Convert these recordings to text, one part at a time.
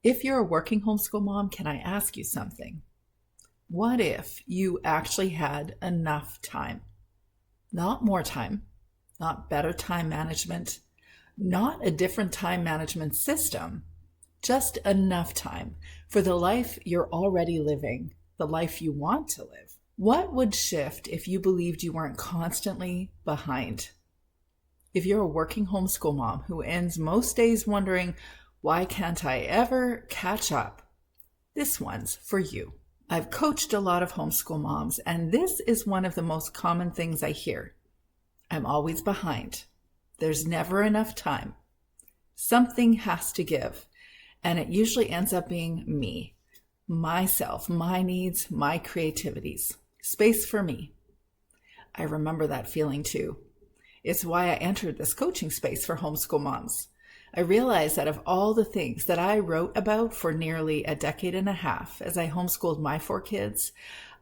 If you're a working homeschool mom, can I ask you something? What if you actually had enough time? Not more time, not better time management, not a different time management system, just enough time for the life you're already living, the life you want to live. What would shift if you believed you weren't constantly behind? If you're a working homeschool mom who ends most days wondering, why can't I ever catch up? This one's for you. I've coached a lot of homeschool moms, and this is one of the most common things I hear. I'm always behind. There's never enough time. Something has to give, and it usually ends up being me, myself, my needs, my creativities. Space for me. I remember that feeling too. It's why I entered this coaching space for homeschool moms. I realized that of all the things that I wrote about for nearly a decade and a half as I homeschooled my 4 kids,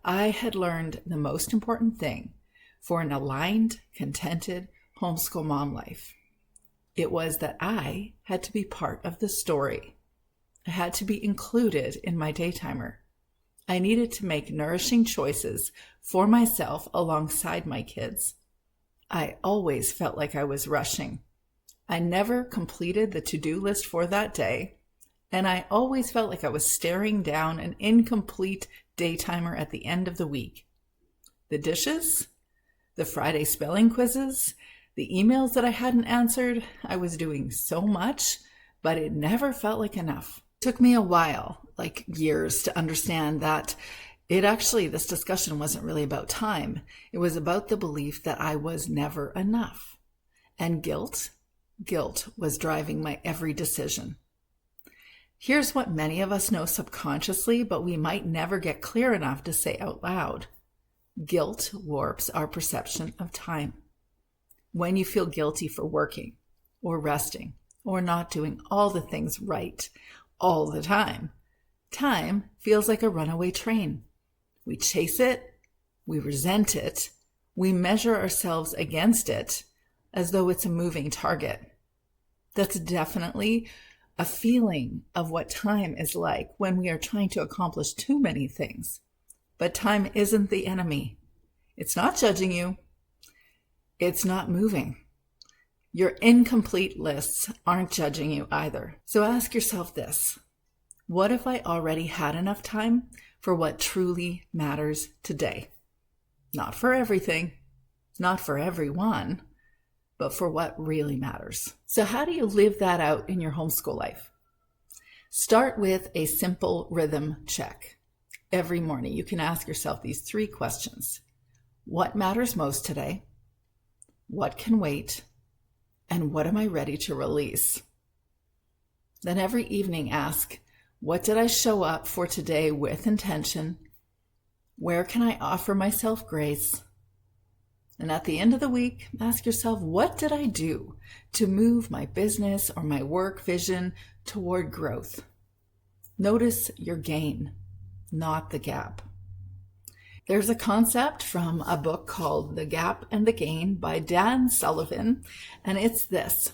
I had learned the most important thing for an aligned, contented homeschool mom life. It was that I had to be part of the story. I had to be included in my daytimer. I needed to make nourishing choices for myself alongside my kids. I always felt like I was rushing. I never completed the to-do list for that day, and I always felt like I was staring down an incomplete daytimer at the end of the week. The dishes, the Friday spelling quizzes, the emails that I hadn't answered, I was doing so much, but it never felt like enough. It took me a while, like years, to understand that this discussion wasn't really about time. It was about the belief that I was never enough. And guilt was driving my every decision. Here's what many of us know subconsciously, but we might never get clear enough to say out loud. Guilt warps our perception of time. When you feel guilty for working or resting or not doing all the things right all the time, time feels like a runaway train. We chase it, we resent it, we measure ourselves against it as though it's a moving target. That's definitely a feeling of what time is like when we are trying to accomplish too many things. But time isn't the enemy. It's not judging you. It's not moving. Your incomplete lists aren't judging you either. So ask yourself this. What if I already had enough time for what truly matters today? Not for everything, not for everyone, but for what really matters. So how do you live that out in your homeschool life? Start with a simple rhythm check. Every morning you can ask yourself these 3 questions. What matters most today? What can wait? And what am I ready to release? Then every evening ask, what did I show up for today with intention? Where can I offer myself grace? And at the end of the week, ask yourself, what did I do to move my business or my work vision toward growth? Notice your gain, not the gap. There's a concept from a book called The Gap and the Gain by Dan Sullivan, and it's this.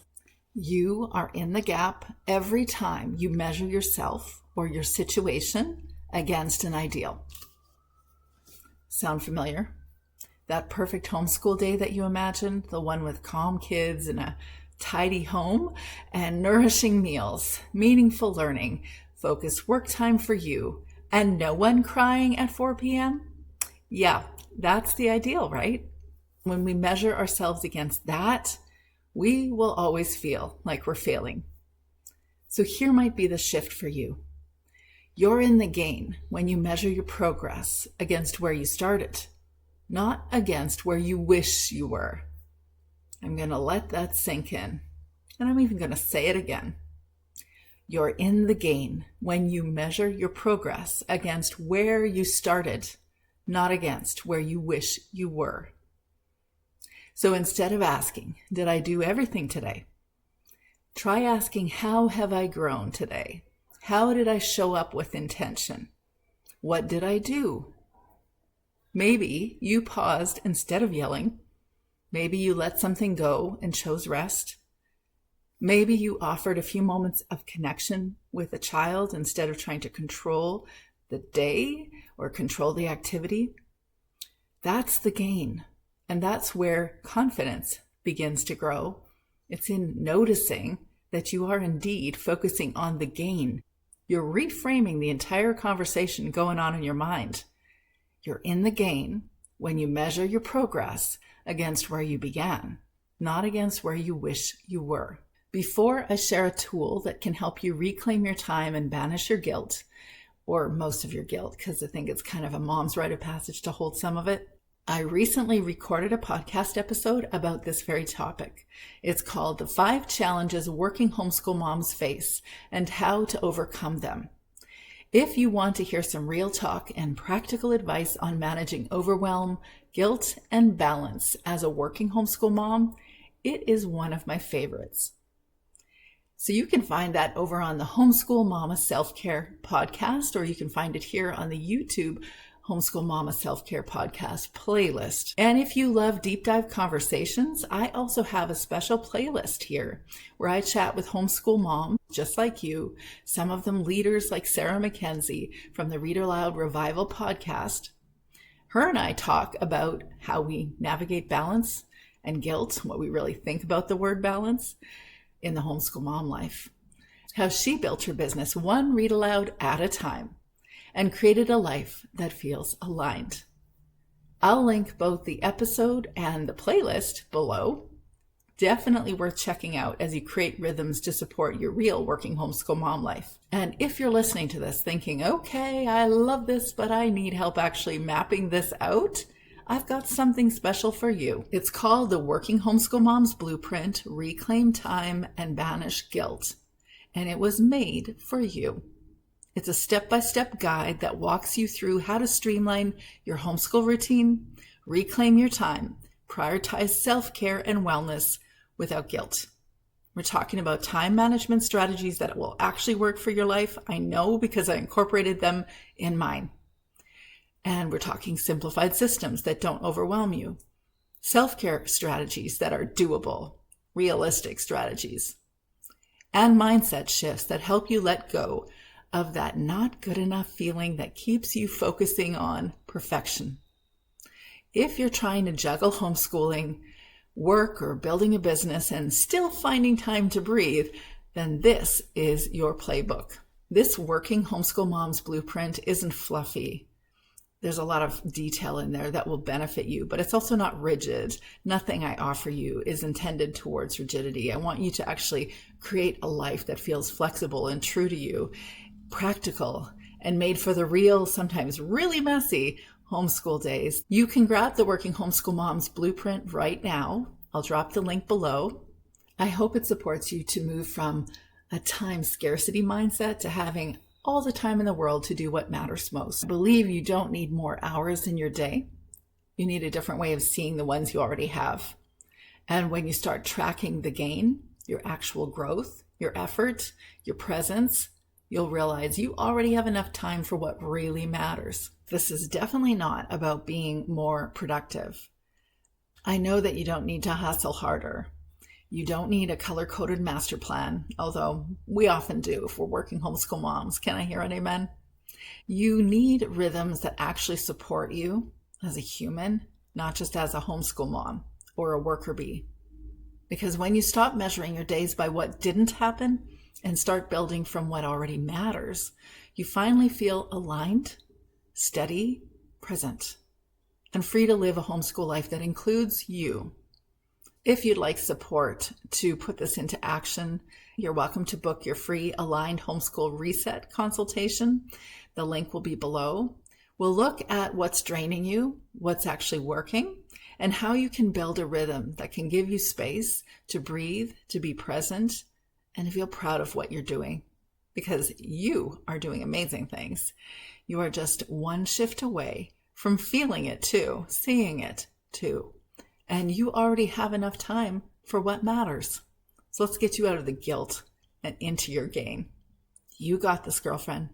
You are in the gap every time you measure yourself or your situation against an ideal. Sound familiar? That perfect homeschool day that you imagined, the one with calm kids and a tidy home and nourishing meals, meaningful learning, focused work time for you, and no one crying at 4 p.m.? Yeah, that's the ideal, right? When we measure ourselves against that, we will always feel like we're failing. So here might be the shift for you. You're in the gain when you measure your progress against where you started, not against where you wish you were. I'm going to let that sink in, and I'm even going to say it again. You're in the gain when you measure your progress against where you started, not against where you wish you were. So instead of asking, did I do everything today? Try asking, how have I grown today? How did I show up with intention? What did I do? Maybe you paused instead of yelling. Maybe you let something go and chose rest. Maybe you offered a few moments of connection with a child instead of trying to control the day or control the activity. That's the gain. And that's where confidence begins to grow. It's in noticing that you are indeed focusing on the gain. You're reframing the entire conversation going on in your mind. You're in the gain when you measure your progress against where you began, not against where you wish you were. Before I share a tool that can help you reclaim your time and banish your guilt, or most of your guilt, because I think it's kind of a mom's rite of passage to hold some of it, I recently recorded a podcast episode about this very topic. It's called The 5 Challenges Working Homeschool Moms Face and How to Overcome Them. If you want to hear some real talk and practical advice on managing overwhelm, guilt, and balance as a working homeschool mom, it is one of my favorites. So you can find that over on the Homeschool Mama Self-Care podcast, or you can find it here on the YouTube Homeschool Mama Self-Care podcast playlist. And if you love deep dive conversations, I also have a special playlist here where I chat with homeschool moms just like you, some of them leaders like Sarah McKenzie from the Read-aloud Revival podcast. Her and I talk about how we navigate balance and guilt, what we really think about the word balance in the homeschool mom life, how she built her business one read aloud at a time and created a life that feels aligned. I'll link both the episode and the playlist below. Definitely worth checking out as you create rhythms to support your real working homeschool mom life. And if you're listening to this thinking, okay, I love this, but I need help actually mapping this out, I've got something special for you. It's called the Working Homeschool Mom's Blueprint, Reclaim Time and Banish Guilt. And it was made for you. It's a step-by-step guide that walks you through how to streamline your homeschool routine, reclaim your time, prioritize self-care and wellness without guilt. We're talking about time management strategies that will actually work for your life. I know because I incorporated them in mine. And we're talking simplified systems that don't overwhelm you, self-care strategies that are doable, realistic strategies, and mindset shifts that help you let go of that not good enough feeling that keeps you focusing on perfection. If you're trying to juggle homeschooling, work, or building a business and still finding time to breathe, then this is your playbook. This Working Homeschool Mom's Blueprint isn't fluffy. There's a lot of detail in there that will benefit you, but it's also not rigid. Nothing I offer you is intended towards rigidity. I want you to actually create a life that feels flexible and true to you, practical, and made for the real, sometimes really messy homeschool days. You can grab the Working Homeschool Mom's Blueprint right now. I'll drop the link below. I hope it supports you to move from a time scarcity mindset to having all the time in the world to do what matters most. I believe you don't need more hours in your day. You need a different way of seeing the ones you already have. And when you start tracking the gain, your actual growth, your effort, your presence, you'll realize you already have enough time for what really matters. This is definitely not about being more productive. I know that you don't need to hustle harder. You don't need a color-coded master plan, although we often do if we're working homeschool moms. Can I hear an amen? You need rhythms that actually support you as a human, not just as a homeschool mom or a worker bee. Because when you stop measuring your days by what didn't happen and start building from what already matters, you finally feel aligned, steady, present, and free to live a homeschool life that includes you. If you'd like support to put this into action, you're welcome to book your free Aligned Homeschool Reset consultation. The link will be below. We'll look at what's draining you, what's actually working, and how you can build a rhythm that can give you space to breathe, to be present, and to feel proud of what you're doing. Because you are doing amazing things. You are just one shift away from feeling it too, seeing it too. And you already have enough time for what matters. So let's get you out of the guilt and into your gain. You got this, girlfriend.